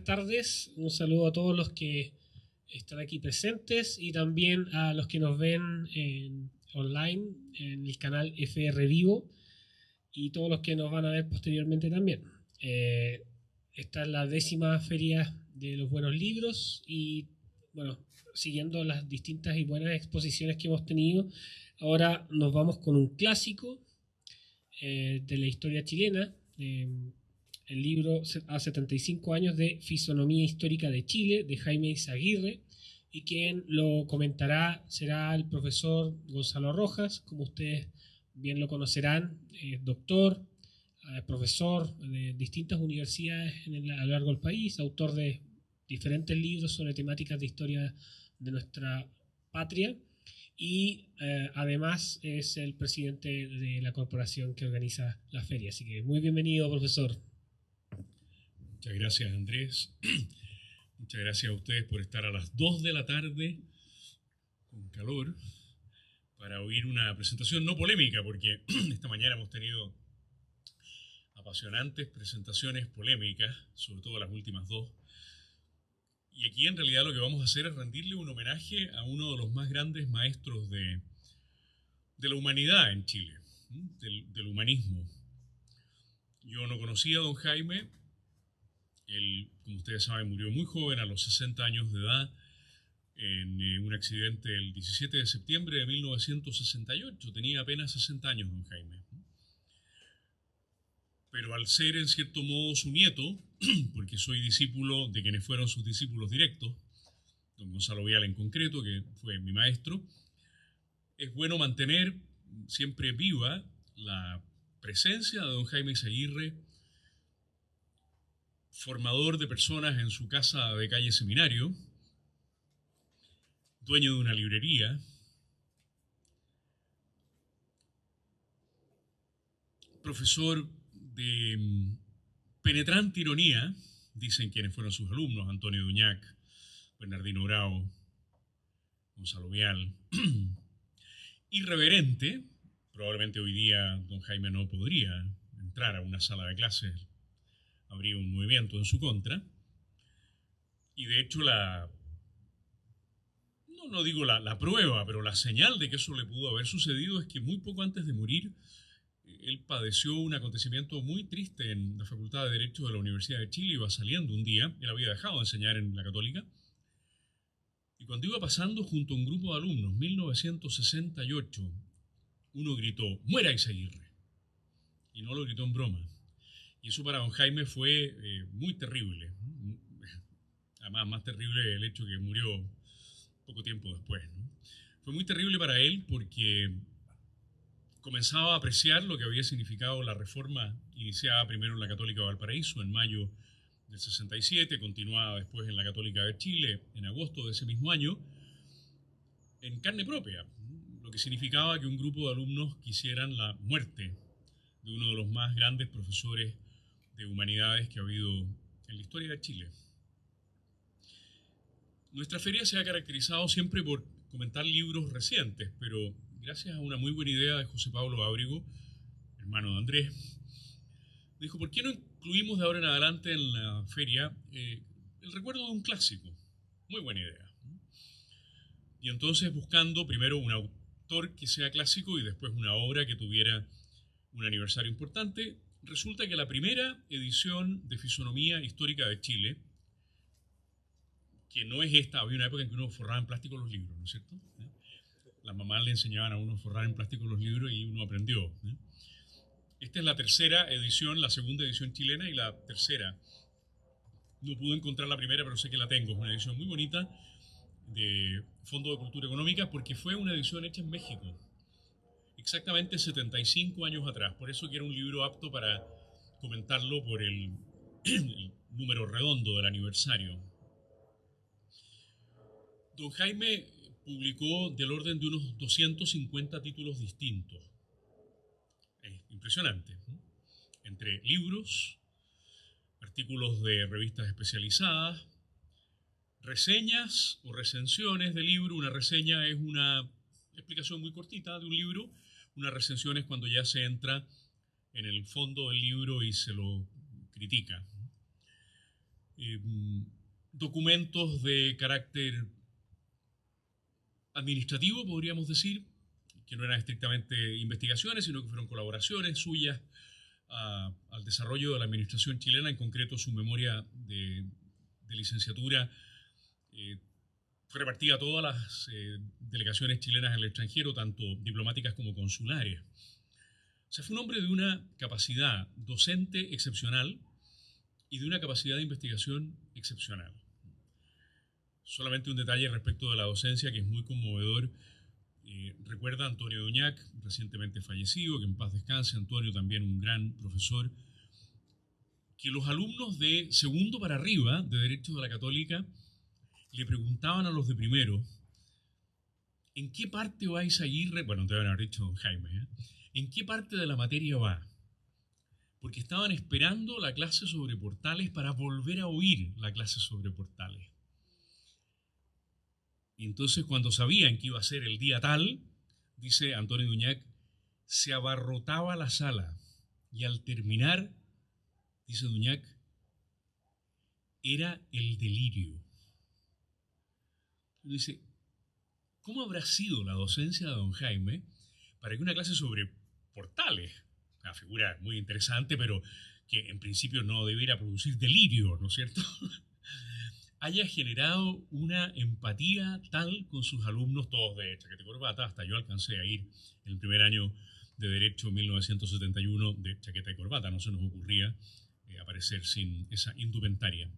tardes. Un saludo a todos los que están aquí presentes y también a los que nos ven online en el canal FR Vivo y todos los que nos van a ver posteriormente también. Esta es la 10ª feria de los buenos libros y bueno, siguiendo las distintas y buenas exposiciones que hemos tenido, ahora nos vamos con un clásico de la historia chilena, el libro a 75 años de Fisonomía Histórica de Chile, de Jaime Izaguirre, y quien lo comentará será el profesor Gonzalo Rojas, como ustedes bien lo conocerán, doctor, profesor de distintas universidades a lo largo del país, autor de diferentes libros sobre temáticas de historia de nuestra patria, y además es el presidente de la corporación que organiza la feria. Así que muy bienvenido, profesor. Muchas gracias, Andrés. Muchas gracias a ustedes por estar a las 2 de la tarde con calor para oír una presentación no polémica, porque esta mañana hemos tenido apasionantes presentaciones polémicas, sobre todo las últimas dos. Y aquí en realidad lo que vamos a hacer es rendirle un homenaje a uno de los más grandes maestros de la humanidad en Chile, del humanismo. Yo no conocía a don Jaime. Él, como ustedes saben, murió muy joven, a los 60 años de edad, en un accidente el 17 de septiembre de 1968. Tenía apenas 60 años don Jaime. Pero al ser en cierto modo su nieto, porque soy discípulo de quienes fueron sus discípulos directos, don Gonzalo Vial en concreto, que fue mi maestro, es bueno mantener siempre viva la presencia de don Jaime Izaguirre, formador de personas en su casa de calle Seminario, dueño de una librería, profesor de penetrante ironía, dicen quienes fueron sus alumnos, Antonio Duñac, Bernardino Bravo, Gonzalo Vial, irreverente. Probablemente hoy día don Jaime no podría entrar a una sala de clases, habría un movimiento en su contra, y de hecho no digo la prueba, pero la señal de que eso le pudo haber sucedido es que muy poco antes de morir él padeció un acontecimiento muy triste en la Facultad de Derecho de la Universidad de Chile. Iba saliendo un día, él había dejado de enseñar en la Católica, y cuando iba pasando junto a un grupo de alumnos, 1968, uno gritó: ¡Muera Izaguirre! Y no lo gritó en broma. Y eso para don Jaime fue muy terrible. Además, más terrible el hecho que murió poco tiempo después, ¿no? Fue muy terrible para él porque comenzaba a apreciar lo que había significado la reforma iniciada primero en la Católica de Valparaíso en mayo del 67, continuada después en la Católica de Chile en agosto de ese mismo año, en carne propia, lo que significaba que un grupo de alumnos quisieran la muerte de uno de los más grandes profesores de humanidades que ha habido en la historia de Chile. Nuestra feria se ha caracterizado siempre por comentar libros recientes, pero gracias a una muy buena idea de José Pablo Ábrego, hermano de Andrés, dijo: ¿por qué no incluimos de ahora en adelante en la feria el recuerdo de un clásico? Muy buena idea. Y entonces, buscando primero un autor que sea clásico y después una obra que tuviera un aniversario importante, resulta que la primera edición de Fisonomía Histórica de Chile, que no es esta, había una época en que uno forraba en plástico los libros, ¿no es cierto? Las mamás le enseñaban a uno a forrar en plástico los libros y uno aprendió. Esta es la tercera edición, la segunda edición chilena y la tercera. No pude encontrar la primera, pero sé que la tengo. Es una edición muy bonita de Fondo de Cultura Económica porque fue una edición hecha en México, exactamente 75 años atrás. Por eso que era un libro apto para comentarlo por el número redondo del aniversario. Don Jaime publicó del orden de unos 250 títulos distintos. Es impresionante, ¿no? Entre libros, artículos de revistas especializadas, reseñas o recensiones de libro. Una reseña es una explicación muy cortita de un libro. Una recensión es cuando ya se entra en el fondo del libro y se lo critica. eh, documentos de carácter administrativo, podríamos decir, que no eran estrictamente investigaciones, sino que fueron colaboraciones suyas al desarrollo de la administración chilena, en concreto su memoria de licenciatura fue repartida a todas las delegaciones chilenas en el extranjero, tanto diplomáticas como consulares. O sea, fue un hombre de una capacidad docente excepcional y de una capacidad de investigación excepcional. Solamente un detalle respecto de la docencia que es muy conmovedor. Recuerda a Antonio Duñac, recientemente fallecido, que en paz descanse. Antonio, también un gran profesor, que los alumnos de segundo para arriba de Derecho de la Católica le preguntaban a los de primero: ¿en qué parte va Izaguirre? Bueno, te van a haber dicho don Jaime, ¿eh? ¿En qué parte de la materia va? Porque estaban esperando la clase sobre portales para volver a oír la clase sobre portales. Y entonces, cuando sabían que iba a ser el día tal, dice Antonio Duñac, se abarrotaba la sala. Y al terminar, dice Duñac, era el delirio. Dice, ¿cómo habrá sido la docencia de don Jaime para que una clase sobre portales, una figura muy interesante, pero que en principio no debiera producir delirio, ¿no es cierto?, haya generado una empatía tal con sus alumnos, todos de chaqueta y corbata? Hasta yo alcancé a ir en el primer año de Derecho 1971 de chaqueta y corbata, no se nos ocurría aparecer sin esa indumentaria.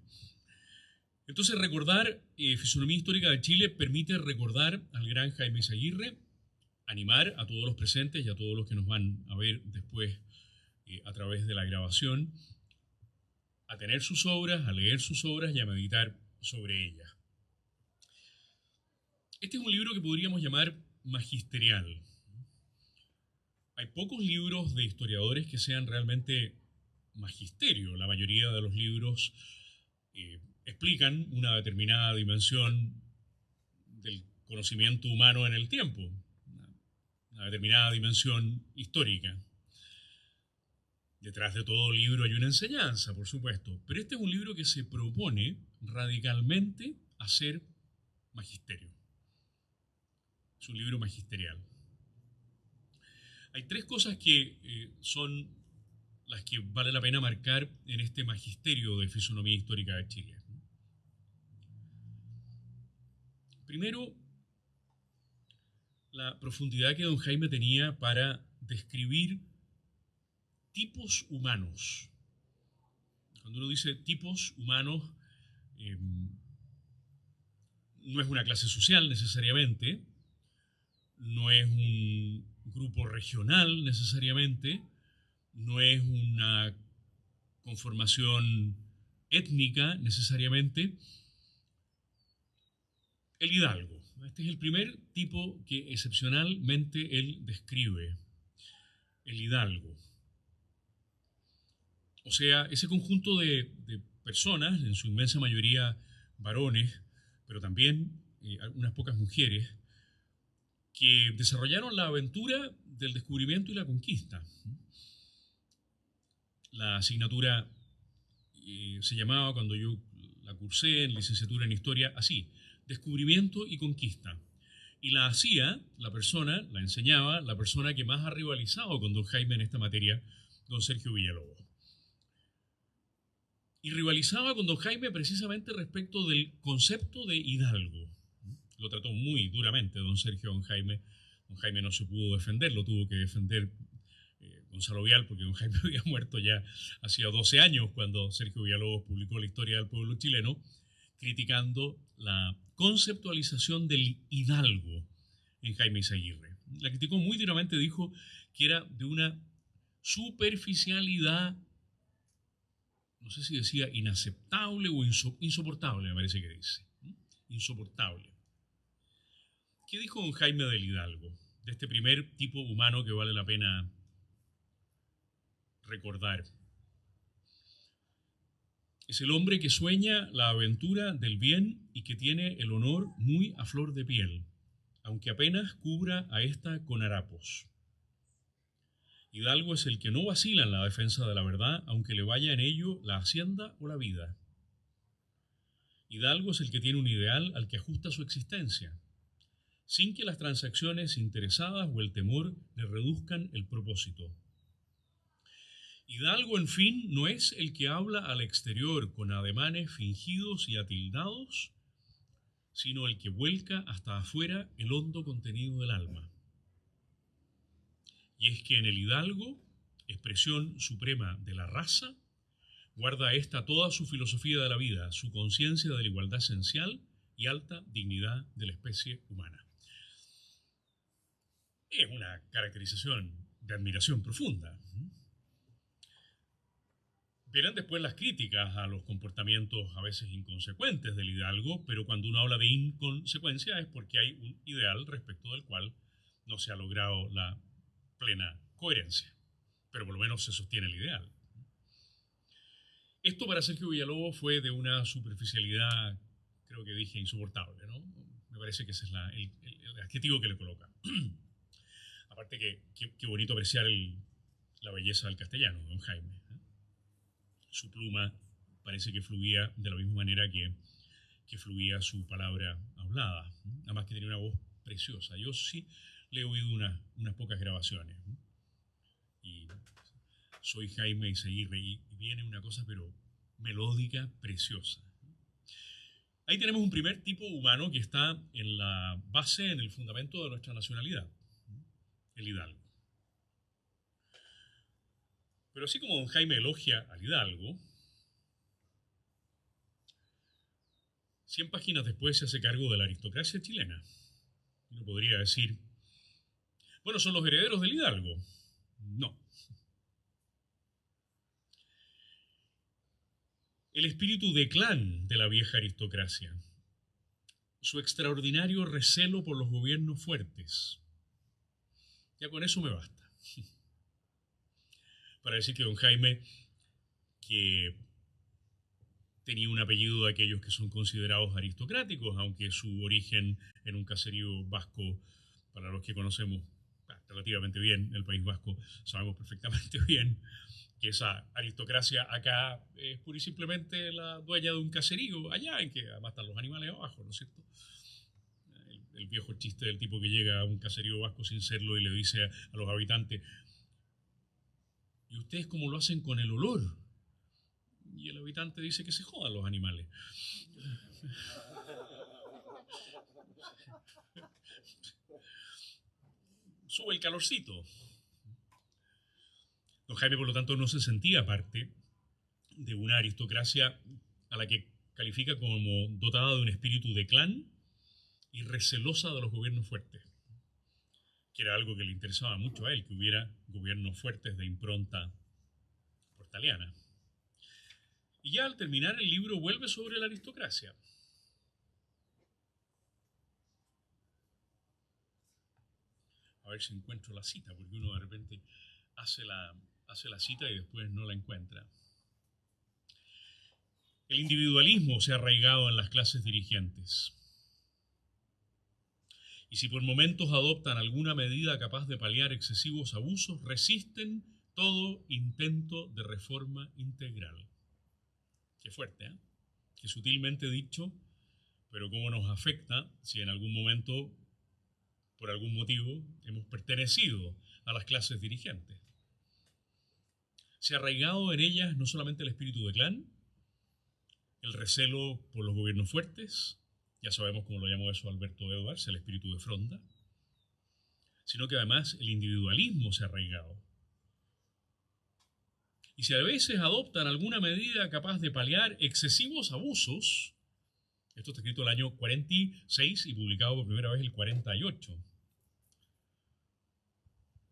Entonces, recordar Fisonomía Histórica de Chile permite recordar al gran Jaime Izaguirre, animar a todos los presentes y a todos los que nos van a ver después a través de la grabación a tener sus obras, a leer sus obras y a meditar sobre ellas. Este es un libro que podríamos llamar magisterial. Hay pocos libros de historiadores que sean realmente magisterio. La mayoría de los libros explican una determinada dimensión del conocimiento humano en el tiempo, una determinada dimensión histórica. Detrás de todo libro hay una enseñanza, por supuesto, pero este es un libro que se propone radicalmente hacer magisterio. Es un libro magisterial. Hay tres cosas que son las que vale la pena marcar en este magisterio de Fisonomía Histórica de Chile. Primero, la profundidad que don Jaime tenía para describir tipos humanos. Cuando uno dice tipos humanos, no es una clase social necesariamente, no es un grupo regional necesariamente, no es una conformación étnica necesariamente. El hidalgo. Este es el primer tipo que excepcionalmente él describe. El hidalgo. O sea, ese conjunto de personas, en su inmensa mayoría varones, pero también unas pocas mujeres, que desarrollaron la aventura del descubrimiento y la conquista. La asignatura se llamaba, cuando yo la cursé en licenciatura en Historia, así: descubrimiento y conquista. Y la hacía la persona, la enseñaba la persona que más ha rivalizado con don Jaime en esta materia, don Sergio Villalobos. Y rivalizaba con don Jaime precisamente respecto del concepto de hidalgo. Lo trató muy duramente don Sergio a don Jaime. Don Jaime no se pudo defender, lo tuvo que defender Gonzalo Vial, porque don Jaime había muerto ya hacía 12 años cuando Sergio Villalobos publicó La historia del pueblo chileno, criticando la conceptualización del hidalgo en Jaime Izaguirre. La criticó muy duramente, dijo que era de una superficialidad, no sé si decía inaceptable o insoportable, me parece que dice. Insoportable. ¿Qué dijo don Jaime del hidalgo? De este primer tipo humano que vale la pena recordar. Es el hombre que sueña la aventura del bien y que tiene el honor muy a flor de piel, aunque apenas cubra a ésta con harapos. Hidalgo es el que no vacila en la defensa de la verdad, aunque le vaya en ello la hacienda o la vida. Hidalgo es el que tiene un ideal al que ajusta su existencia, sin que las transacciones interesadas o el temor le reduzcan el propósito. Hidalgo, en fin, no es el que habla al exterior con ademanes fingidos y atildados, sino el que vuelca hasta afuera el hondo contenido del alma. Y es que en el hidalgo, expresión suprema de la raza, guarda ésta toda su filosofía de la vida, su conciencia de la igualdad esencial y alta dignidad de la especie humana. Es una caracterización de admiración profunda. Verán después las críticas a los comportamientos a veces inconsecuentes del hidalgo, pero cuando uno habla de inconsecuencia es porque hay un ideal respecto del cual no se ha logrado la plena coherencia, pero por lo menos se sostiene el ideal. Esto para Sergio Villalobos fue de una superficialidad, creo que dije, insoportable, ¿no? Me parece que ese es el adjetivo que le coloca. Aparte que qué bonito apreciar la belleza del castellano, don Jaime. Su pluma parece que fluía de la misma manera que fluía su palabra hablada. Además que tenía una voz preciosa. Yo sí le he oído unas pocas grabaciones. Y soy Jaime Izaguirre y viene una cosa pero melódica, preciosa. Ahí tenemos un primer tipo humano que está en la base, en el fundamento de nuestra nacionalidad, el hidalgo. Pero así como don Jaime elogia al hidalgo, 100 páginas después se hace cargo de la aristocracia chilena. Uno podría decir, bueno, son los herederos del hidalgo. No. El espíritu de clan de la vieja aristocracia, su extraordinario recelo por los gobiernos fuertes. Ya con eso me basta. Para decir que don Jaime, que tenía un apellido de aquellos que son considerados aristocráticos, aunque su origen en un caserío vasco, para los que conocemos relativamente bien el País Vasco, sabemos perfectamente bien que esa aristocracia acá es pura y simplemente la dueña de un caserío allá, en que además están los animales abajo, ¿no es cierto? El viejo chiste del tipo que llega a un caserío vasco sin serlo y le dice a los habitantes, ¿y ustedes cómo lo hacen con el olor? Y el habitante dice que se jodan los animales. Sube el calorcito. Don Jaime, por lo tanto, no se sentía parte de una aristocracia a la que califica como dotada de un espíritu de clan y recelosa de los gobiernos fuertes, que era algo que le interesaba mucho a él, que hubiera gobiernos fuertes de impronta portaliana. Y ya al terminar el libro vuelve sobre la aristocracia. A ver si encuentro la cita, porque uno de repente hace la cita y después no la encuentra. El individualismo se ha arraigado en las clases dirigentes. Y si por momentos adoptan alguna medida capaz de paliar excesivos abusos, resisten todo intento de reforma integral. Qué fuerte, ¿eh? Qué sutilmente dicho, pero cómo nos afecta si en algún momento, por algún motivo, hemos pertenecido a las clases dirigentes. Se ha arraigado en ellas no solamente el espíritu de clan, el recelo por los gobiernos fuertes, ya sabemos cómo lo llamó eso Alberto Edwards, el espíritu de fronda, sino que además el individualismo se ha arraigado. Y si a veces adoptan alguna medida capaz de paliar excesivos abusos, esto está escrito el año 46 y publicado por primera vez el 48,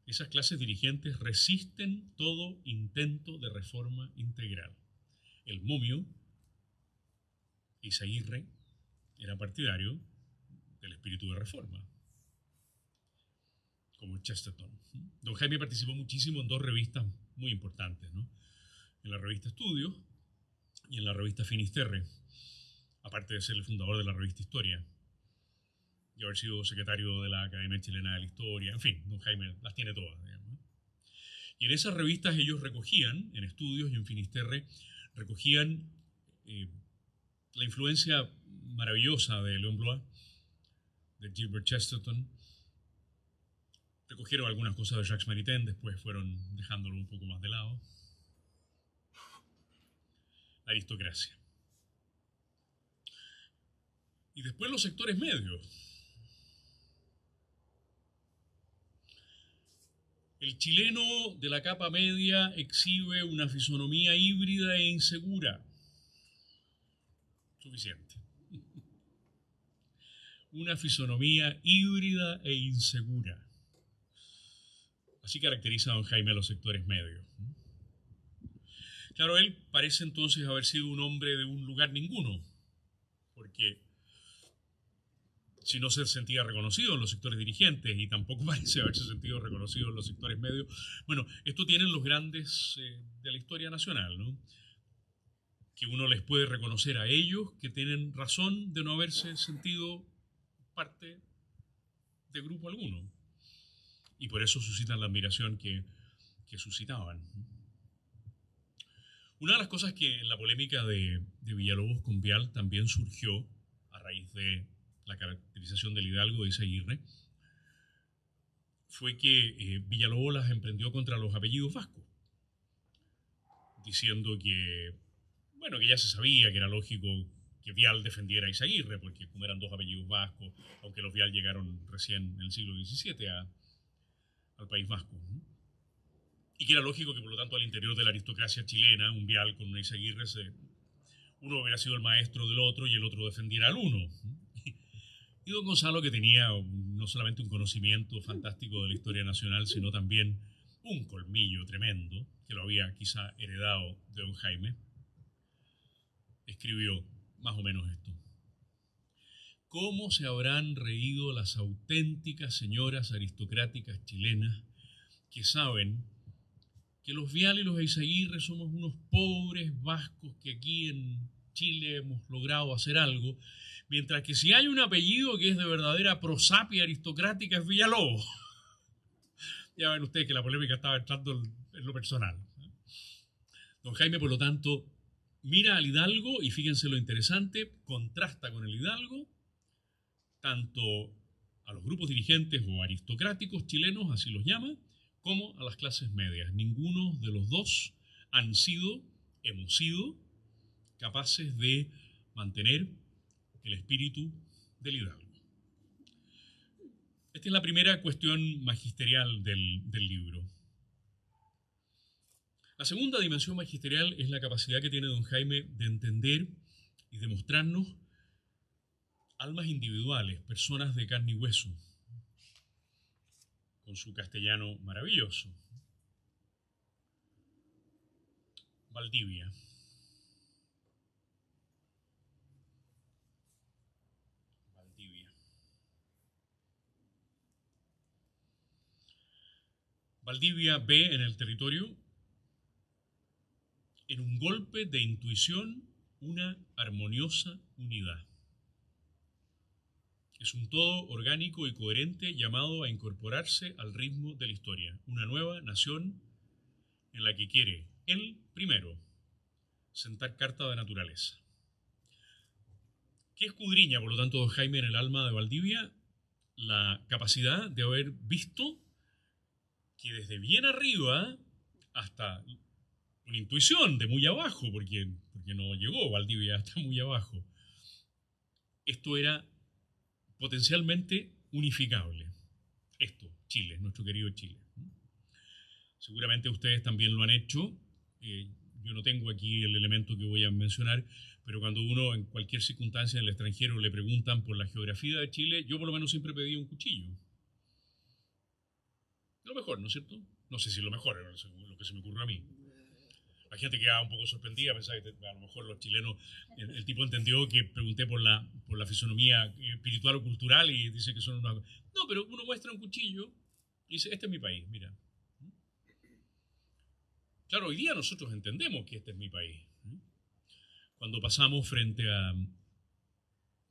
esas clases dirigentes resisten todo intento de reforma integral. El momio, Izaguirre, era partidario del espíritu de reforma, como Chesterton. Don Jaime participó muchísimo en dos revistas muy importantes, ¿no? En la revista Estudios y en la revista Finisterre, aparte de ser el fundador de la revista Historia y haber sido secretario de la Academia Chilena de la Historia. En fin, don Jaime las tiene todas, digamos. Y en esas revistas ellos recogían, en Estudios y en Finisterre, recogían la influencia maravillosa de Leon Blois, de Gilbert Chesterton. Recogieron algunas cosas de Jacques Maritain, después fueron dejándolo un poco más de lado. La aristocracia. Y después los sectores medios. El chileno de la capa media exhibe una fisonomía híbrida e insegura. Suficiente. Una fisonomía híbrida e insegura. Así caracteriza a don Jaime a los sectores medios. Claro, él parece entonces haber sido un hombre de un lugar ninguno, porque si no se sentía reconocido en los sectores dirigentes y tampoco parece haberse sentido reconocido en los sectores medios. Bueno, esto tienen los grandes de la historia nacional, ¿no? Que uno les puede reconocer a ellos que tienen razón de no haberse sentido parte de grupo alguno. Y por eso suscitan la admiración que suscitaban. Una de las cosas que en la polémica de Villalobos con Vial también surgió a raíz de la caracterización del Hidalgo de Izaguirre fue que Villalobos las emprendió contra los apellidos vascos, diciendo que, bueno, que ya se sabía que era lógico que Vial defendiera a Izaguirre, porque como eran dos apellidos vascos, aunque los Vial llegaron recién en el siglo XVII al País Vasco, ¿no? Y que era lógico que, por lo tanto, al interior de la aristocracia chilena, un Vial con una Izaguirre, uno hubiera sido el maestro del otro y el otro defendiera al uno. Y don Gonzalo, que tenía no solamente un conocimiento fantástico de la historia nacional, sino también un colmillo tremendo, que lo había quizá heredado de don Jaime, escribió más o menos esto. ¿Cómo se habrán reído las auténticas señoras aristocráticas chilenas que saben que los Vial y los Izaguirre somos unos pobres vascos que aquí en Chile hemos logrado hacer algo, mientras que si hay un apellido que es de verdadera prosapia aristocrática es Villalobos? Ya ven ustedes que la polémica estaba entrando en lo personal. Don Jaime, por lo tanto, mira al Hidalgo y fíjense lo interesante, contrasta con el Hidalgo tanto a los grupos dirigentes o aristocráticos chilenos, así los llama, como a las clases medias. Ninguno de los dos hemos sido capaces de mantener el espíritu del Hidalgo. Esta es la primera cuestión magisterial del libro. La segunda dimensión magisterial es la capacidad que tiene don Jaime de entender y de mostrarnos almas individuales, personas de carne y hueso, con su castellano maravilloso. Valdivia. Valdivia ve en el territorio, en un golpe de intuición, una armoniosa unidad. Es un todo orgánico y coherente llamado a incorporarse al ritmo de la historia. Una nueva nación en la que quiere, él primero, sentar carta de naturaleza. ¿Qué escudriña, por lo tanto, don Jaime en el alma de Valdivia? La capacidad de haber visto que desde bien arriba hasta una intuición de muy abajo, porque no llegó Valdivia hasta muy abajo, esto era potencialmente unificable. Esto, Chile, nuestro querido Chile. Seguramente ustedes también lo han hecho. Yo no tengo aquí el elemento que voy a mencionar, pero cuando uno en cualquier circunstancia en el extranjero le preguntan por la geografía de Chile, yo por lo menos siempre pedí un cuchillo. Lo mejor, ¿no es cierto? No sé si lo mejor era lo que se me ocurrió a mí. La gente quedaba un poco sorprendida, pensaba que a lo mejor los chilenos, el tipo entendió que pregunté por la fisonomía espiritual o cultural y dice que son unos... No, pero uno muestra un cuchillo y dice, este es mi país, mira. Claro, hoy día nosotros entendemos que este es mi país. Cuando pasamos frente a...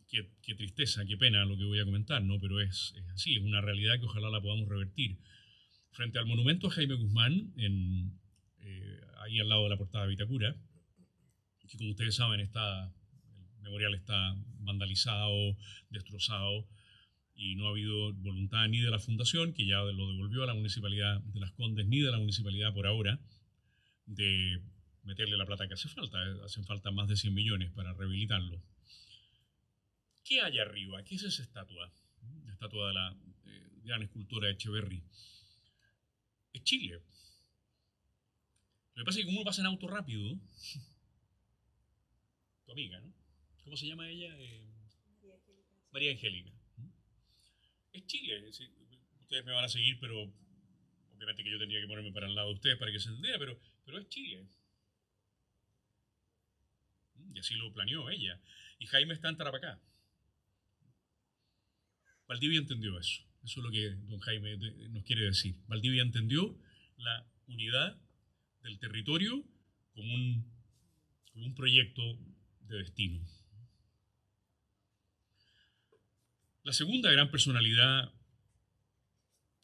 Qué tristeza, qué pena lo que voy a comentar, ¿no? Pero es así, es una realidad que ojalá la podamos revertir. Frente al monumento a Jaime Guzmán, ahí al lado de la portada de Vitacura, que como ustedes saben está memorial está vandalizado, destrozado, y no ha habido voluntad ni de la fundación, que ya lo devolvió a la Municipalidad de Las Condes, ni de la Municipalidad por ahora, de meterle la plata que hace falta. Hacen falta más de 100 millones para rehabilitarlo. ¿Qué hay arriba? ¿Qué es esa estatua? La estatua de la gran escultora Echeverry. Es Chile. Lo que pasa es que como uno pasa en auto rápido, tu amiga, ¿no? ¿Cómo se llama ella? María Angélica. Es Chile. Es decir, ustedes me van a seguir, pero obviamente que yo tendría que ponerme para el lado de ustedes para que se entendiera, pero es Chile. Y así lo planeó ella. Y Jaime está en Tarapacá. Valdivia entendió eso. Eso es lo que don Jaime nos quiere decir. Valdivia entendió la unidad del territorio como un proyecto de destino. La segunda gran personalidad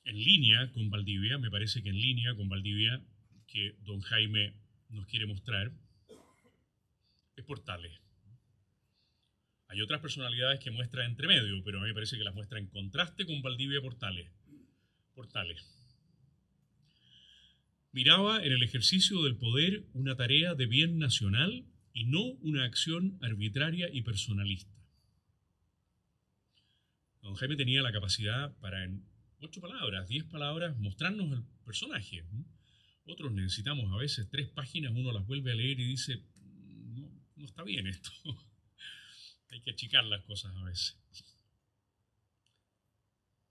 en línea con Valdivia, me parece que en línea con Valdivia, que don Jaime nos quiere mostrar, es Portales. Hay otras personalidades que muestra entre medio, pero a mí me parece que las muestra en contraste con Valdivia y Portales. Portales. Miraba en el ejercicio del poder una tarea de bien nacional y no una acción arbitraria y personalista. Don Jaime tenía la capacidad para en 8 palabras, 10 palabras, mostrarnos el personaje. Otros necesitamos a veces 3 páginas, uno las vuelve a leer y dice, no está bien esto. Hay que achicar las cosas a veces.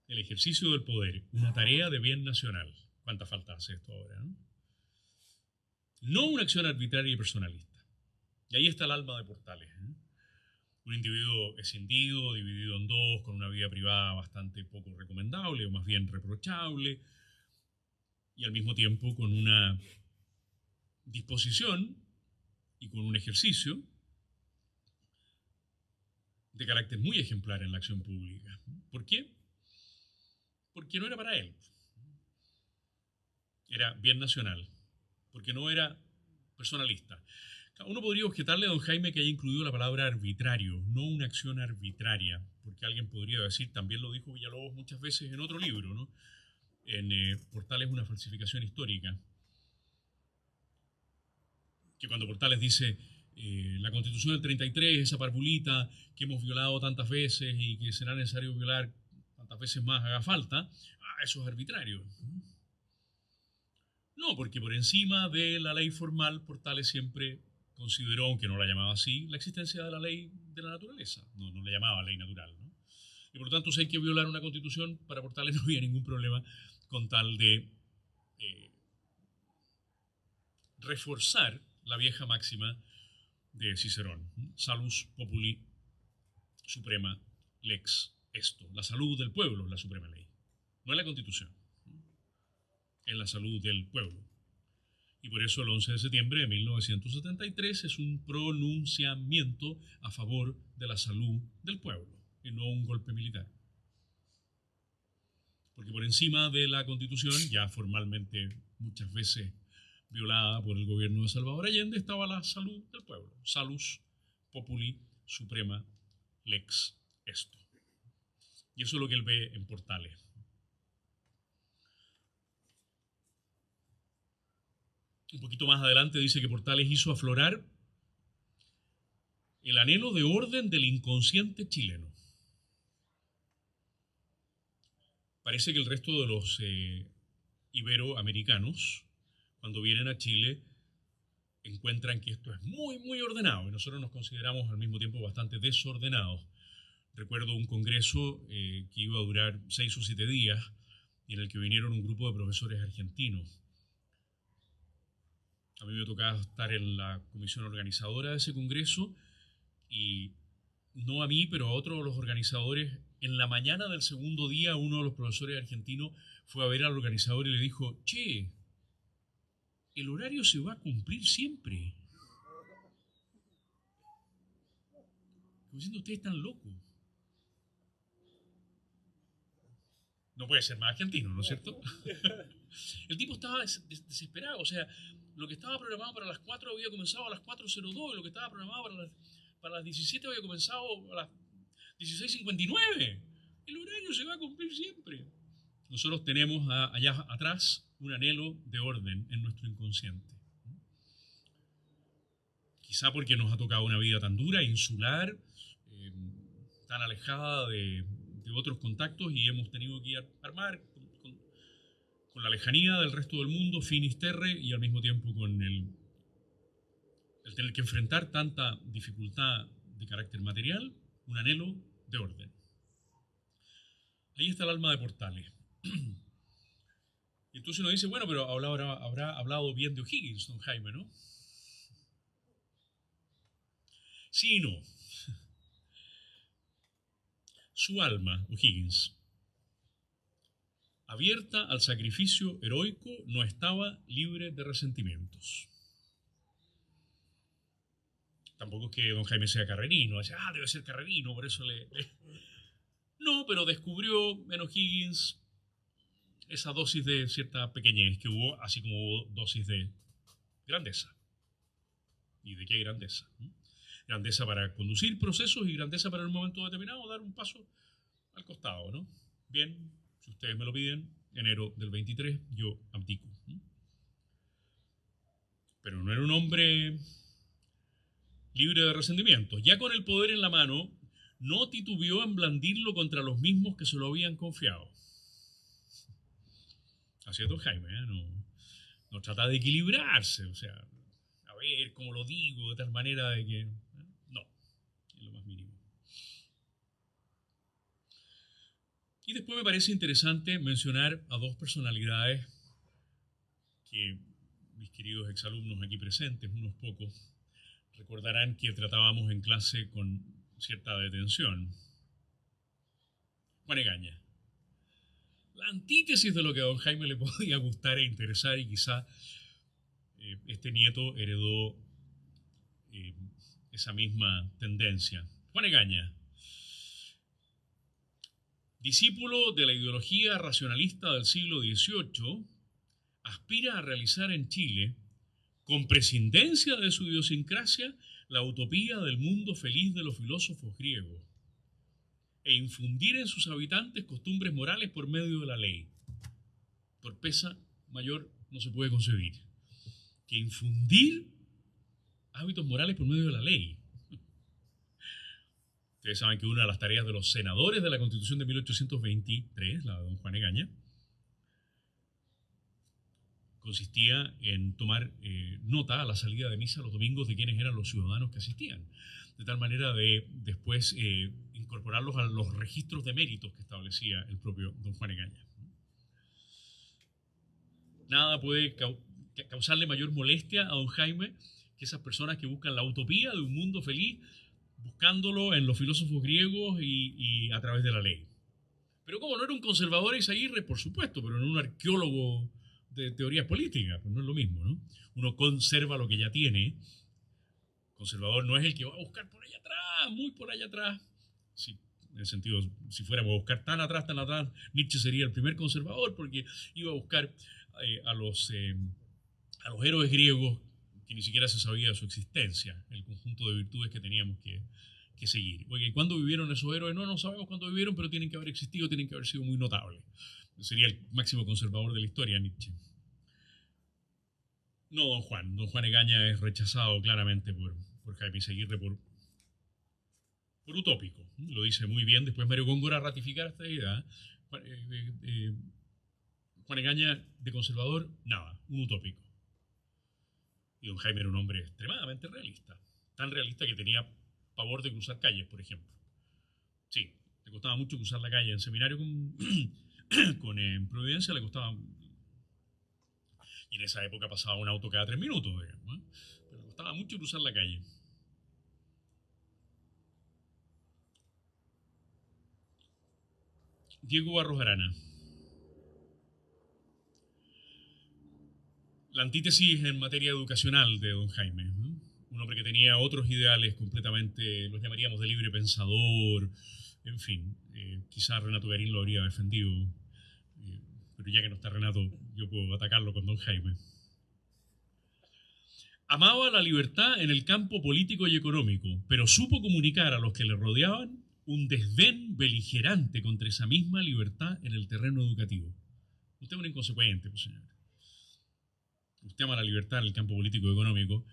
El ejercicio del poder, una tarea de bien nacional. ¿Cuánta falta hace esto ahora? No una acción arbitraria y personalista. Y ahí está el alma de Portales. Un individuo escindido, dividido en dos, con una vida privada bastante poco recomendable, o más bien reprochable, y al mismo tiempo con una disposición y con un ejercicio de carácter muy ejemplar en la acción pública. ¿Por qué? Porque no era para él. Era bien nacional. Porque no era personalista. Uno podría objetarle a don Jaime que haya incluido la palabra arbitrario, no una acción arbitraria, porque alguien podría decir, también lo dijo Villalobos muchas veces en otro libro, ¿no? En Portales, una falsificación histórica. Que cuando Portales dice, la Constitución del 33, esa parvulita que hemos violado tantas veces y que será necesario violar tantas veces más haga falta, eso es arbitrario. No, porque por encima de la ley formal, Portales siempre consideró, aunque no la llamaba así, la existencia de la ley de la naturaleza. No la llamaba ley natural, ¿no? Y por lo tanto, si hay que violar una constitución, para Portales no había ningún problema con tal de reforzar la vieja máxima de Cicerón. Salus populi suprema lex esto. La salud del pueblo es la suprema ley. No es la constitución. Es la salud del pueblo. Y por eso el 11 de septiembre de 1973 es un pronunciamiento a favor de la salud del pueblo y no un golpe militar. Porque por encima de la Constitución, ya formalmente muchas veces violada por el gobierno de Salvador Allende, estaba la salud del pueblo. Salus populi suprema lex esto. Y eso es lo que él ve en Portales. Un poquito más adelante dice que Portales hizo aflorar el anhelo de orden del inconsciente chileno. Parece que el resto de los iberoamericanos, cuando vienen a Chile, encuentran que esto es muy, muy ordenado y nosotros nos consideramos al mismo tiempo bastante desordenados. Recuerdo un congreso que iba a durar 6 o 7 días y en el que vinieron un grupo de profesores argentinos. A mí me tocaba estar en la comisión organizadora de ese congreso y no a mí, pero a otros de los organizadores. En la mañana del segundo día, uno de los profesores argentinos fue a ver al organizador y le dijo, che, el horario se va a cumplir siempre. Como diciendo, ustedes están locos. No puede ser más argentino, ¿no es cierto? El tipo estaba desesperado, o sea, lo que estaba programado para las 4 había comenzado a las 4:02 y lo que estaba programado para las para las 17 había comenzado a las 16:59. El horario se va a cumplir siempre. Nosotros tenemos allá atrás un anhelo de orden en nuestro inconsciente. Quizá porque nos ha tocado una vida tan dura, insular, tan alejada de otros contactos y hemos tenido que armar con la lejanía del resto del mundo, finisterre, y al mismo tiempo con el tener que enfrentar tanta dificultad de carácter material, un anhelo de orden. Ahí está el alma de Portales. Y entonces uno dice, bueno, pero habrá hablado bien de O'Higgins, don Jaime, ¿no? Sí y no. Su alma, O'Higgins, abierta al sacrificio heroico, no estaba libre de resentimientos. Tampoco es que don Jaime sea carrerino, dice, debe ser carrerino, por eso le... No, pero descubrió en O'Higgins esa dosis de cierta pequeñez que hubo, así como hubo dosis de grandeza. ¿Y de qué grandeza? Grandeza para conducir procesos y grandeza para en un momento determinado dar un paso al costado, ¿no? Bien, si ustedes me lo piden, enero del 23, yo abdico. Pero no era un hombre libre de resentimiento. Ya con el poder en la mano, no titubeó en blandirlo contra los mismos que se lo habían confiado. Así es don Jaime, no trata de equilibrarse, o sea, a ver cómo lo digo, de tal manera de que... No, en lo más mínimo. Y después me parece interesante mencionar a dos personalidades que mis queridos exalumnos aquí presentes, unos pocos, recordarán que tratábamos en clase con cierta detención. Juan Egaña. La antítesis de lo que a don Jaime le podía gustar e interesar, y quizá este nieto heredó esa misma tendencia. Juan Egaña, discípulo de la ideología racionalista del siglo XVIII, aspira a realizar en Chile, con prescindencia de su idiosincrasia, la utopía del mundo feliz de los filósofos griegos e infundir en sus habitantes costumbres morales por medio de la ley. Torpeza mayor no se puede concebir que infundir hábitos morales por medio de la ley. Ustedes saben que una de las tareas de los senadores de la Constitución de 1823, la de don Juan Egaña, consistía en tomar nota a la salida de misa los domingos de quiénes eran los ciudadanos que asistían, de tal manera de después incorporarlos a los registros de méritos que establecía el propio don Juan Egaña. Nada puede causarle mayor molestia a don Jaime que esas personas que buscan la utopía de un mundo feliz, buscándolo en los filósofos griegos y a través de la ley. Pero como no era un conservador Eizaguirre, por supuesto, pero no un arqueólogo de teorías políticas, pues no es lo mismo, ¿no? Uno conserva lo que ya tiene. Conservador no es el que va a buscar por allá atrás, muy por allá atrás. Sí, en el sentido, si fuéramos a buscar tan atrás, Nietzsche sería el primer conservador porque iba a buscar a los héroes griegos que ni siquiera se sabía de su existencia, el conjunto de virtudes que teníamos que seguir. Oye, ¿y cuándo vivieron esos héroes? No sabemos cuándo vivieron, pero tienen que haber existido, tienen que haber sido muy notables. Sería el máximo conservador de la historia, Nietzsche. No, don Juan. Don Juan Egaña es rechazado claramente por Jaime Eizaguirre por utópico. Lo dice muy bien después Mario Góngora ratificar esta idea. Juan Egaña, de conservador, nada, un utópico. Y don Jaime era un hombre extremadamente realista. Tan realista que tenía pavor de cruzar calles, por ejemplo. Sí, le costaba mucho cruzar la calle. En seminario con Providencia le costaba... Y en esa época pasaba un auto cada 3 minutos, digamos, ¿eh? Pero le costaba mucho cruzar la calle. Diego Barros Arana. La antítesis en materia educacional de don Jaime, ¿no? Un hombre que tenía otros ideales completamente, los llamaríamos de libre pensador, en fin, quizás Renato Garín lo habría defendido, pero ya que no está Renato, yo puedo atacarlo con don Jaime. Amaba la libertad en el campo político y económico, pero supo comunicar a los que le rodeaban un desdén beligerante contra esa misma libertad en el terreno educativo. Usted es un inconsecuente, pues, señor. Usted ama la libertad en el campo político y económico,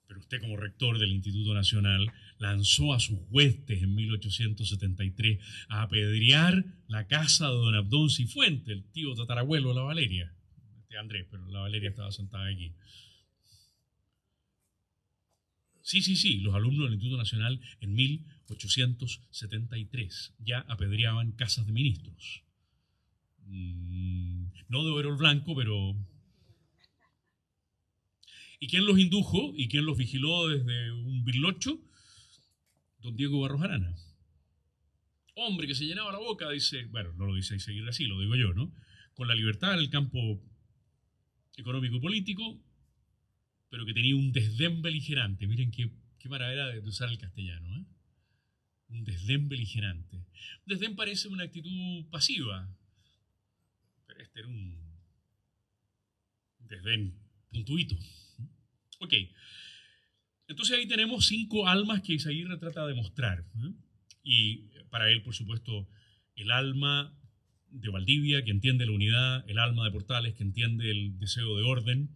pero usted como rector del Instituto Nacional lanzó a sus huestes en 1873 a apedrear la casa de don Abdón Cifuentes, el tío tatarabuelo de la Valeria. Este Andrés, pero la Valeria estaba sentada aquí. Sí, los alumnos del Instituto Nacional en 1873 ya apedreaban casas de ministros. No de oro blanco, pero... ¿Y quién los indujo y quién los vigiló desde un birlocho? Don Diego Barros Arana. Hombre que se llenaba la boca, dice, bueno, no lo dice seguir así, lo digo yo, ¿no? Con la libertad en el campo económico y político, pero que tenía un desdén beligerante. Miren qué maravilla de usar el castellano, ¿eh? Un desdén beligerante. Un desdén parece una actitud pasiva, pero este era un desdén puntuito. Ok, entonces ahí tenemos 5 almas que Izaguirre trata de mostrar, ¿eh? Y para él, por supuesto, el alma de Valdivia, que entiende la unidad, el alma de Portales, que entiende el deseo de orden,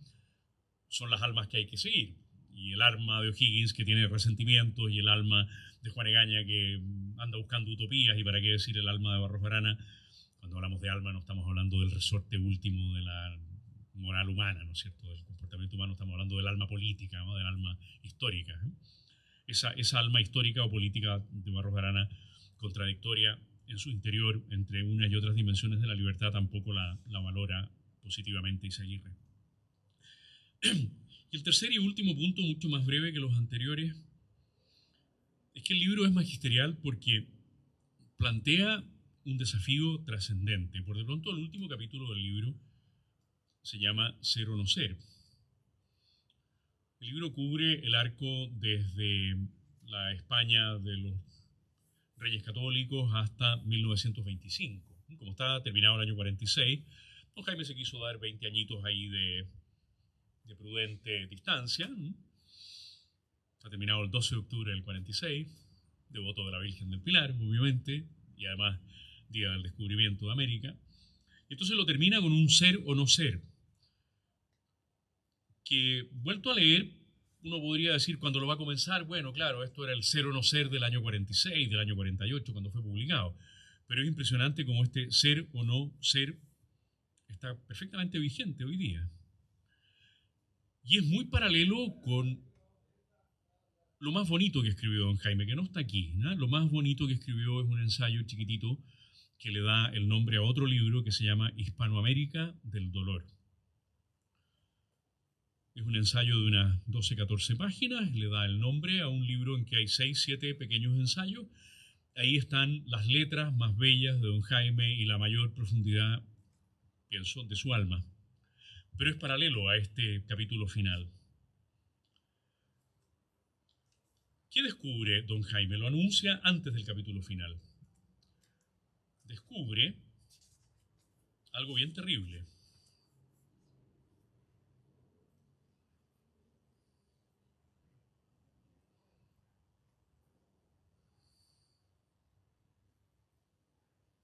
son las almas que hay que seguir. Y el alma de O'Higgins, que tiene resentimientos, y el alma de Juan Egaña, que anda buscando utopías, y para qué decir el alma de Barros Arana. Cuando hablamos de alma no estamos hablando del resorte último de la moral humana, ¿no es cierto?, del comportamiento humano, estamos hablando del alma política, ¿no?, del alma histórica, ¿eh? Esa alma histórica o política de Barros Arana, contradictoria en su interior entre unas y otras dimensiones de la libertad, tampoco la valora positivamente Izaguirre. Y el tercer y último punto, mucho más breve que los anteriores, es que el libro es magisterial porque plantea un desafío trascendente. Por de pronto, el último capítulo del libro se llama Ser o no ser. El libro cubre el arco desde la España de los Reyes Católicos hasta 1925. Como está terminado el año 46, don Jaime se quiso dar 20 añitos ahí de prudente distancia. Ha terminado el 12 de octubre del 46, devoto de la Virgen del Pilar, obviamente, y además día del descubrimiento de América. Entonces lo termina con un ser o no ser, que vuelto a leer, uno podría decir cuando lo va a comenzar, bueno, claro, esto era el ser o no ser del año 46, del año 48, cuando fue publicado. Pero es impresionante cómo este ser o no ser está perfectamente vigente hoy día. Y es muy paralelo con lo más bonito que escribió don Jaime, que no está aquí, ¿no? Lo más bonito que escribió es un ensayo chiquitito que le da el nombre a otro libro que se llama Hispanoamérica del Dolor. Es un ensayo de unas 12, 14 páginas, le da el nombre a un libro en que hay 6, 7 pequeños ensayos. Ahí están las letras más bellas de don Jaime y la mayor profundidad, pienso, de su alma. Pero es paralelo a este capítulo final. ¿Qué descubre don Jaime? Lo anuncia antes del capítulo final. Descubre algo bien terrible.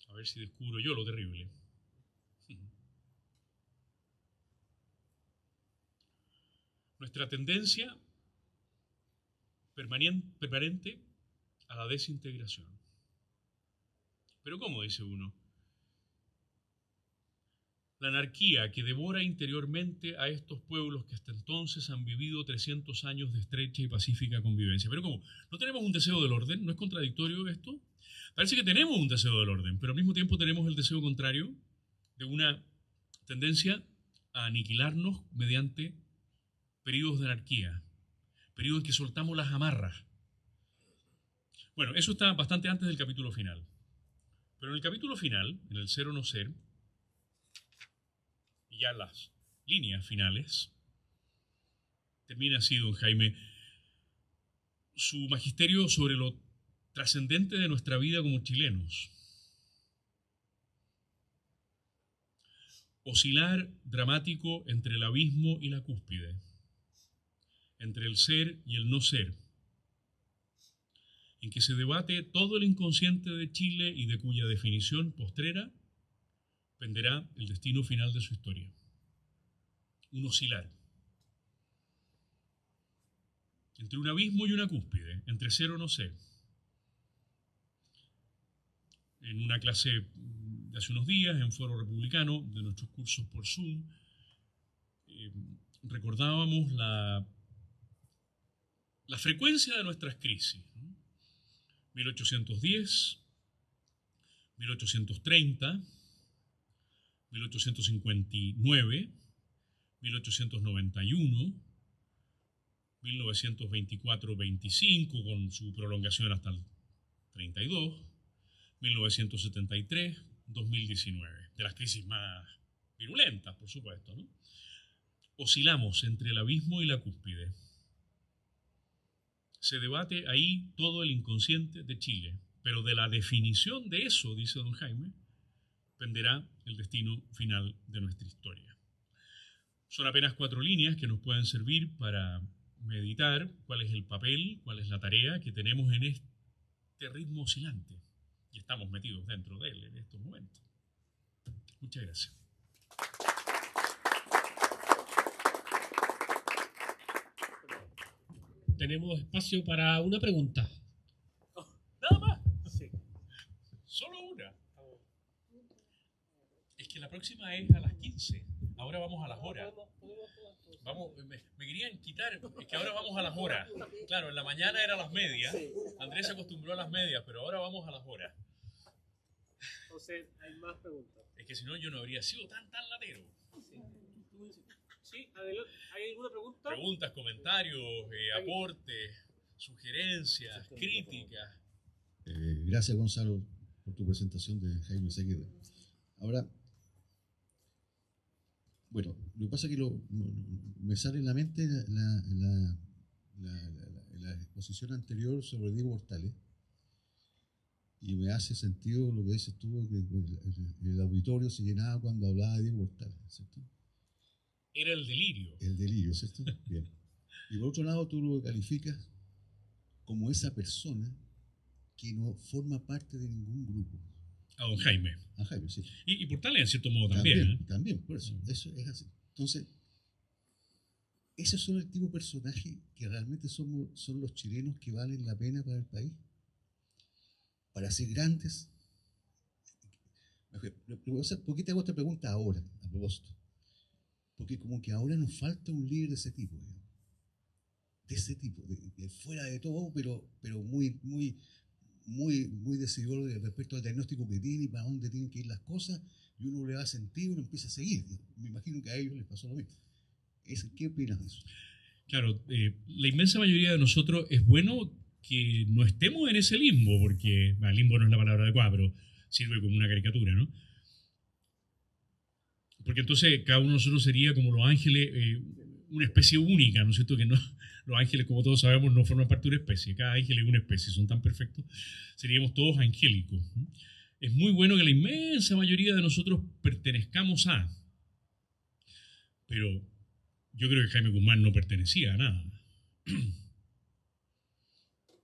A ver si descubro yo lo terrible. Nuestra tendencia permanente a la desintegración. Pero ¿cómo dice uno? La anarquía que devora interiormente a estos pueblos que hasta entonces han vivido 300 años de estrecha y pacífica convivencia. Pero ¿cómo? ¿No tenemos un deseo del orden? ¿No es contradictorio esto? Parece que tenemos un deseo del orden, pero al mismo tiempo tenemos el deseo contrario de una tendencia a aniquilarnos mediante periodos de anarquía, periodos en que soltamos las amarras. Bueno, eso está bastante antes del capítulo final. Pero en el capítulo final, en el ser o no ser, y ya las líneas finales, termina así don Jaime su magisterio sobre lo trascendente de nuestra vida como chilenos. Oscilar dramático entre el abismo y la cúspide. entre el ser y el no ser, en que se debate todo el inconsciente de Chile y de cuya definición postrera penderá el destino final de su historia. Un oscilar entre un abismo y una cúspide, entre ser o no ser. En una clase de hace unos días, en Foro Republicano, de nuestros cursos por Zoom, recordábamos la frecuencia de nuestras crisis, ¿no? 1810, 1830, 1859, 1891, 1924-25 con su prolongación hasta el 32, 1973, 2019, de las crisis más virulentas, por supuesto, ¿no? Oscilamos entre el abismo y la cúspide. Se debate ahí todo el inconsciente de Chile, pero de la definición de eso, dice don Jaime, penderá el destino final de nuestra historia. Son apenas 4 líneas que nos pueden servir para meditar cuál es el papel, cuál es la tarea que tenemos en este ritmo oscilante. Y estamos metidos dentro de él en estos momentos. Muchas gracias. Tenemos espacio para una pregunta. ¿Nada más? Sí. Solo una. Es que la próxima es a las 15. Ahora vamos a las horas. Vamos, me querían quitar, es que ahora vamos a las horas. Claro, en la mañana era a las medias. Andrés se acostumbró a las medias, pero ahora vamos a las horas. Entonces, hay más preguntas. Es que si no, yo no habría sido tan latero. Sí, adelante. ¿Hay alguna pregunta? Preguntas, comentarios, aportes, sugerencias, críticas. Gracias, Gonzalo, por tu presentación de Jaime Seguirre. Ahora, bueno, lo que pasa es que me sale en la mente la exposición anterior sobre Diego Portales, y me hace sentido lo que dices tú, que el auditorio se llenaba cuando hablaba de Diego Portales, ¿cierto? Era el delirio. El delirio, ¿cierto? Bien. Y por otro lado, tú lo calificas como esa persona que no forma parte de ningún grupo. A don Jaime. A Jaime, sí. Y Portales, en cierto modo, también. También, por eso. Eso es así. Entonces, esos son el tipo de personajes que realmente son los chilenos que valen la pena para el país. Para ser grandes. ¿Por qué te hago esta pregunta ahora, a propósito? Porque como que ahora nos falta un líder de ese tipo, ¿no? De ese tipo, de fuera de todo, pero muy decididor respecto al diagnóstico que tiene y para dónde tienen que ir las cosas, y uno le da sentido y uno empieza a seguir. Me imagino que a ellos les pasó lo mismo. ¿Qué opinas de eso? Claro, la inmensa mayoría de nosotros es bueno que no estemos en ese limbo, porque limbo no es la palabra adecuada, pero sirve como una caricatura, ¿no? Porque entonces cada uno de nosotros sería como los ángeles, una especie única, ¿no es cierto? Que no, los ángeles, como todos sabemos, no forman parte de una especie. Cada ángel es una especie, son tan perfectos. Seríamos todos angélicos. Es muy bueno que la inmensa mayoría de nosotros pertenezcamos a. Pero yo creo que Jaime Guzmán no pertenecía a nada.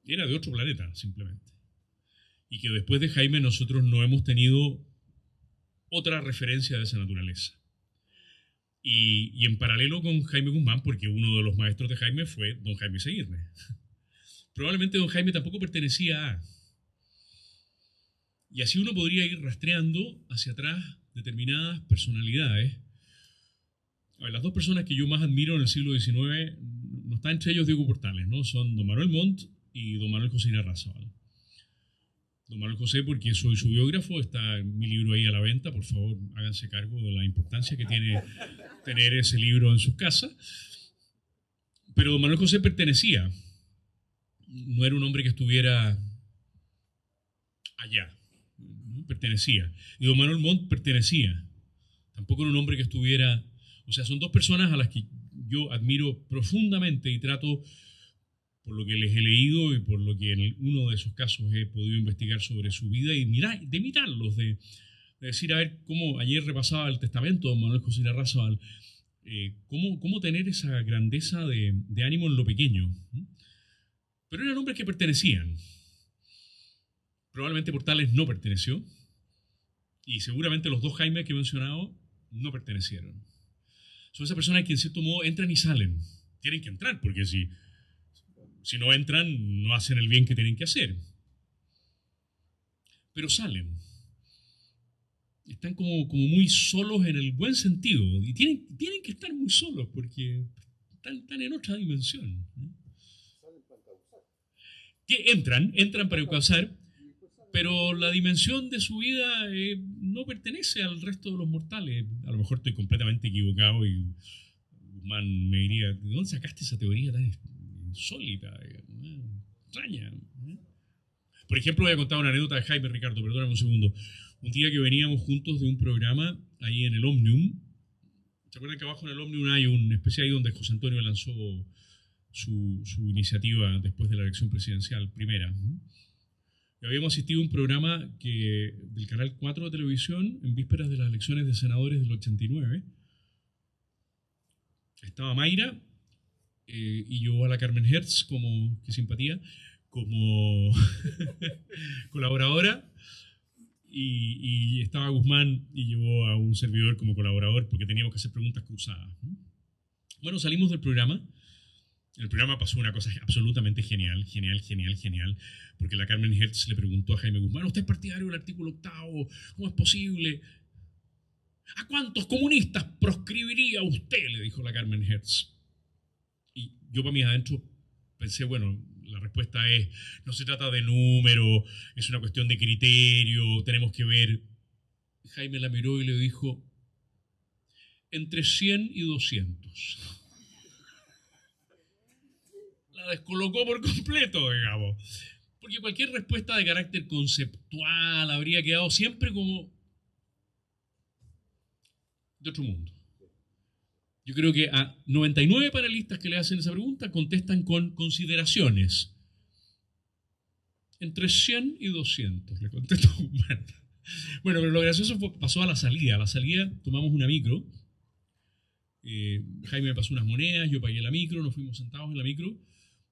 Era de otro planeta, simplemente. Y que después de Jaime nosotros no hemos tenido otra referencia de esa naturaleza. Y en paralelo con Jaime Guzmán, porque uno de los maestros de Jaime fue don Jaime Seguirre. Probablemente don Jaime tampoco pertenecía a. Y así uno podría ir rastreando hacia atrás determinadas personalidades. A ver, las dos personas que yo más admiro en el siglo XIX, no está entre ellos Diego Portales, ¿no? Son don Manuel Montt y don Manuel José Irarrázaval. Don Manuel José, porque soy su biógrafo, está mi libro ahí a la venta, por favor háganse cargo de la importancia que tiene tener ese libro en sus casas. Pero don Manuel José pertenecía, no era un hombre que estuviera allá, ¿no? Pertenecía. Y don Manuel Montt pertenecía, tampoco era un hombre que estuviera, o sea, son dos personas a las que yo admiro profundamente y trato, por lo que les he leído y por lo que en uno de esos casos he podido investigar sobre su vida y de imitarlos, de decir, a ver, cómo ayer repasaba el testamento de don Manuel José Irarrázaval, cómo tener esa grandeza de ánimo en lo pequeño. Pero eran hombres que pertenecían. Probablemente Portales no perteneció. Y seguramente los dos Jaimes que he mencionado no pertenecieron. Son esas personas que en cierto modo entran y salen. Tienen que entrar, porque si no entran, no hacen el bien que tienen que hacer. Pero salen. Están como muy solos en el buen sentido. Y tienen que estar muy solos, porque están en otra dimensión. Que entran para causar, pero la dimensión de su vida no pertenece al resto de los mortales. A lo mejor estoy completamente equivocado y Guzmán me diría, ¿de dónde sacaste esa teoría tan insólita, extraña? Por ejemplo, voy a contar una anécdota de Jaime, Ricardo, perdóname un segundo. Un día que veníamos juntos de un programa ahí en el Omnium. ¿Se acuerdan que abajo en el Omnium hay una especie ahí donde José Antonio lanzó su iniciativa después de la elección presidencial primera? Y habíamos asistido a un programa del Canal 4 de televisión en vísperas de las elecciones de senadores del 89. Estaba Mayra y llevó a la Carmen Hertz, qué simpatía, como colaboradora, y estaba Guzmán y llevó a un servidor como colaborador porque teníamos que hacer preguntas cruzadas. Bueno, salimos del programa. En el programa pasó una cosa absolutamente genial, porque la Carmen Hertz le preguntó a Jaime Guzmán, ¿usted es partidario del artículo 8º? ¿Cómo es posible? ¿A cuántos comunistas proscribiría usted? Le dijo la Carmen Hertz. Y yo para mí adentro pensé, bueno, la respuesta es, no se trata de número, es una cuestión de criterio, tenemos que ver. Jaime la miró y le dijo, entre 100 y 200. La descolocó por completo, digamos. Porque cualquier respuesta de carácter conceptual habría quedado siempre como de otro mundo. Yo creo que a 99 panelistas que le hacen esa pregunta contestan con consideraciones. Entre 100 y 200, le contestó Guzmán. Bueno, pero lo gracioso pasó a la salida. A la salida tomamos una micro. Jaime me pasó unas monedas, yo pagué la micro, nos fuimos sentados en la micro.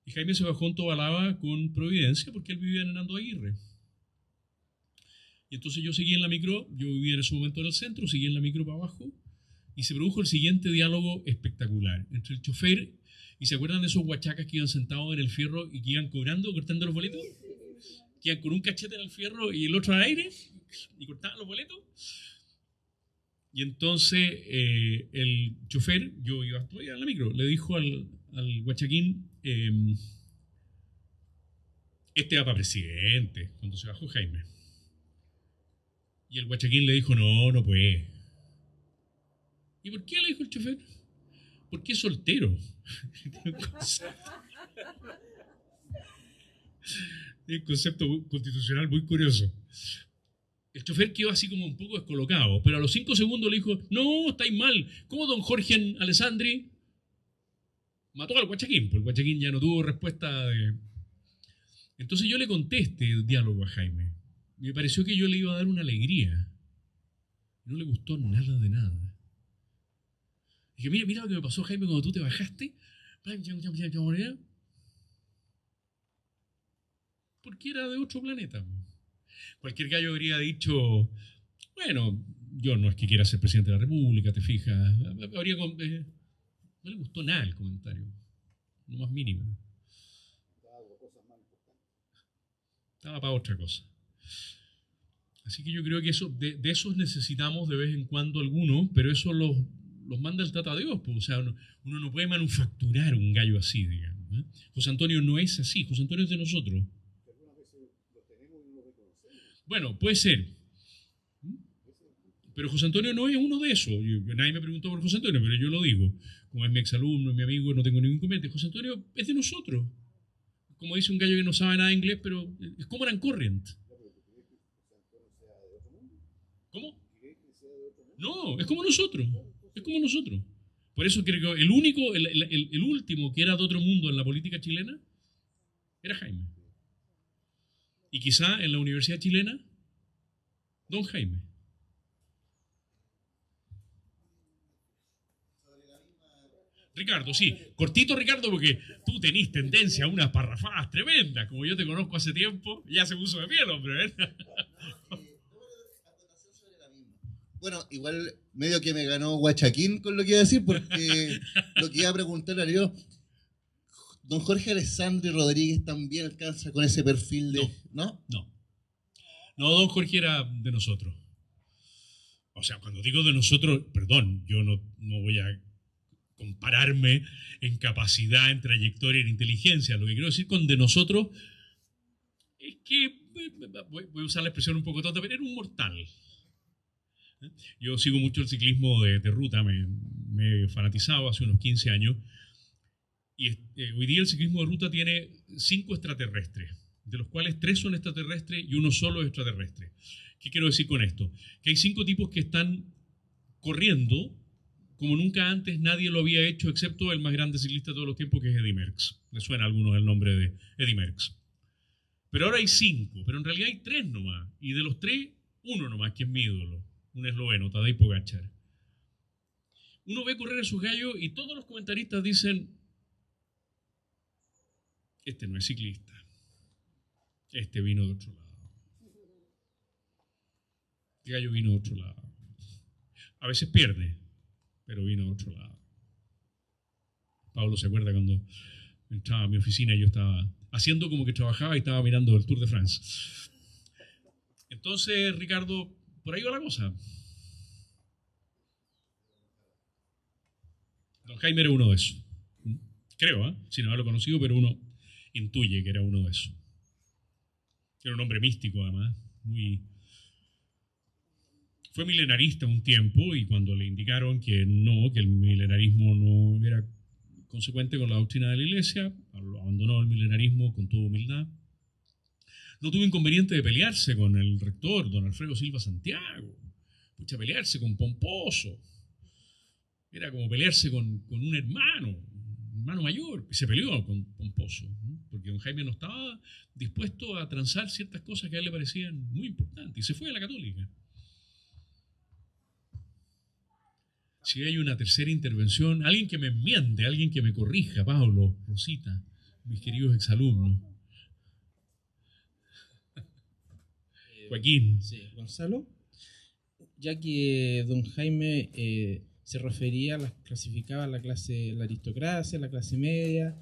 Y Jaime se bajó en Tobalaba con Providencia porque él vivía en Hernando Aguirre. Y entonces yo seguí en la micro, yo vivía en ese momento en el centro, seguí en la micro para abajo y se produjo el siguiente diálogo espectacular entre el chofer y ¿se acuerdan de esos huachacas que iban sentados en el fierro y que iban cobrando, cortando los boletos? Que iban con un cachete en el fierro y el otro al aire y cortaban los boletos. Y entonces el chofer, yo iba todavía en la micro, le dijo al guachaquín, este va para presidente, cuando se bajó Jaime. Y el guachaquín le dijo, no puede. ¿Y por qué? Le dijo el chofer. Porque es soltero. Es un concepto constitucional muy curioso. El chofer quedó así como un poco descolocado, pero a los 5 segundos le dijo, no, estáis mal. ¿Cómo don Jorge Alessandri mató al guachaquín? Pues el guachaquín ya no tuvo respuesta de... Entonces yo le conté este diálogo a Jaime. Y me pareció que yo le iba a dar una alegría. No le gustó nada de nada. Dije, mira lo que me pasó, Jaime, cuando tú te bajaste. Porque era de otro planeta. Cualquier gallo habría dicho, bueno, yo no es que quiera ser presidente de la República, te fijas. No le gustó nada el comentario. Lo más mínimo. Estaba para otra cosa. Así que yo creo que de esos necesitamos de vez en cuando algunos, pero eso los manda el Tata Dios. Pues, o sea, uno no puede manufacturar un gallo así, digamos. José Antonio no es así, José Antonio es de nosotros. Bueno, puede ser. Pero José Antonio no es uno de esos. Nadie me preguntó por José Antonio, pero yo lo digo. Como es mi exalumno, es mi amigo, no tengo ningún inconveniente. José Antonio es de nosotros. Como dice un gallo que no sabe nada de inglés, pero es como Common Current. ¿Cómo? No, es como nosotros. Es como nosotros. Por eso creo que el último que era de otro mundo en la política chilena era Jaime. Y quizá en la Universidad Chilena, don Jaime. Ricardo, sí. Cortito, Ricardo, porque tú tenés tendencia a unas parrafadas tremendas. Como yo te conozco hace tiempo, ya se puso de pie el hombre, ¿verdad? Bueno, igual medio que me ganó Guachaquín con lo que iba a decir, porque lo que iba a preguntar era yo, don Jorge Alessandri Rodríguez también alcanza con ese perfil de... ¿No? No. No, don Jorge era de nosotros. O sea, cuando digo de nosotros, perdón, yo no voy a compararme en capacidad, en trayectoria, en inteligencia. Lo que quiero decir con de nosotros es que, voy a usar la expresión un poco tonta, pero era un mortal. Yo sigo mucho el ciclismo de ruta, me he fanatizado hace unos 15 años, y hoy día el ciclismo de ruta tiene 5 extraterrestres, de los cuales 3 son extraterrestres y uno solo es extraterrestre. ¿Qué quiero decir con esto? Que hay 5 tipos que están corriendo como nunca antes nadie lo había hecho, excepto el más grande ciclista de todos los tiempos, que es Eddy Merckx. Le suena a algunos el nombre de Eddy Merckx. Pero ahora hay 5, pero en realidad hay 3 nomás. Y de los 3, uno nomás, que es mi ídolo, un esloveno, Tadej Pogačar. Uno ve correr a sus gallos y todos los comentaristas dicen, este no es ciclista, este vino de otro lado. El gallo vino de otro lado. A veces pierde, pero vino de otro lado. Pablo se acuerda cuando entraba a mi oficina y yo estaba haciendo como que trabajaba y estaba mirando el Tour de France. Entonces, Ricardo, por ahí va la cosa. Don Jaime era uno de esos. Creo, sin haberlo conocido, pero uno intuye que era uno de esos. Era un hombre místico, además, Fue milenarista un tiempo, y cuando le indicaron que el milenarismo no era consecuente con la doctrina de la Iglesia, abandonó el milenarismo con toda humildad. No tuvo inconveniente de pelearse con el rector, don Alfredo Silva Santiago. Pucha, pelearse con Pomposo. Era como pelearse con un hermano mayor, y se peleó con Pomposo, ¿no? Porque don Jaime no estaba dispuesto a transar ciertas cosas que a él le parecían muy importantes, y se fue a la Católica. Si hay una tercera intervención, alguien que me enmiende, alguien que me corrija, Pablo, Rosita, mis queridos exalumnos. Joaquín. Sí, Gonzalo. Ya que don Jaime se refería, clasificaba la clase, la aristocracia, la clase media,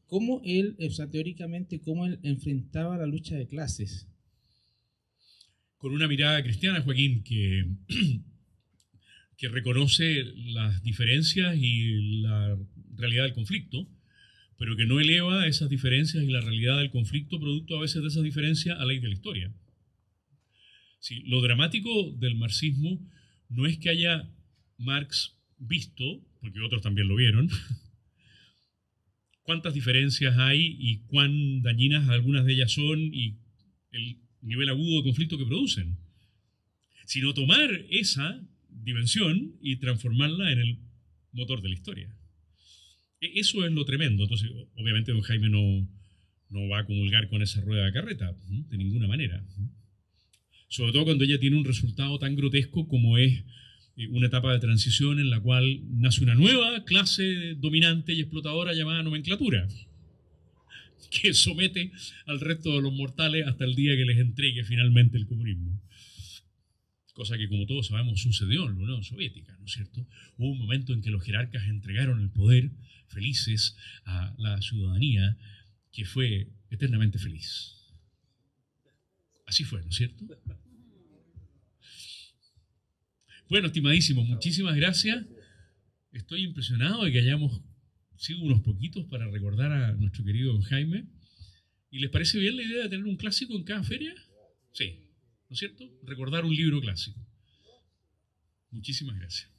¿cómo él, o sea, teóricamente, cómo él enfrentaba la lucha de clases? Con una mirada cristiana, Joaquín, que reconoce las diferencias y la realidad del conflicto, pero que no eleva esas diferencias y la realidad del conflicto producto a veces de esas diferencias a ley de la historia. Sí, lo dramático del marxismo no es que haya Marx visto, porque otros también lo vieron, cuántas diferencias hay y cuán dañinas algunas de ellas son y el nivel agudo de conflicto que producen, sino tomar esa dimensión y transformarla en el motor de la historia. Eso es lo tremendo. Entonces, obviamente, don Jaime no va a comulgar con esa rueda de carreta, de ninguna manera. Sobre todo cuando ella tiene un resultado tan grotesco como es una etapa de transición en la cual nace una nueva clase dominante y explotadora llamada nomenclatura, que somete al resto de los mortales hasta el día que les entregue finalmente el comunismo. Cosa que, como todos sabemos, sucedió en la Unión Soviética, ¿no es cierto? Hubo un momento en que los jerarcas entregaron el poder, felices, a la ciudadanía, que fue eternamente feliz. Así fue, ¿no es cierto? Bueno, estimadísimos, muchísimas gracias. Estoy impresionado de que hayamos sido unos poquitos para recordar a nuestro querido don Jaime. ¿Y les parece bien la idea de tener un clásico en cada feria? Sí. ¿No es cierto? Recordar un libro clásico. Muchísimas gracias.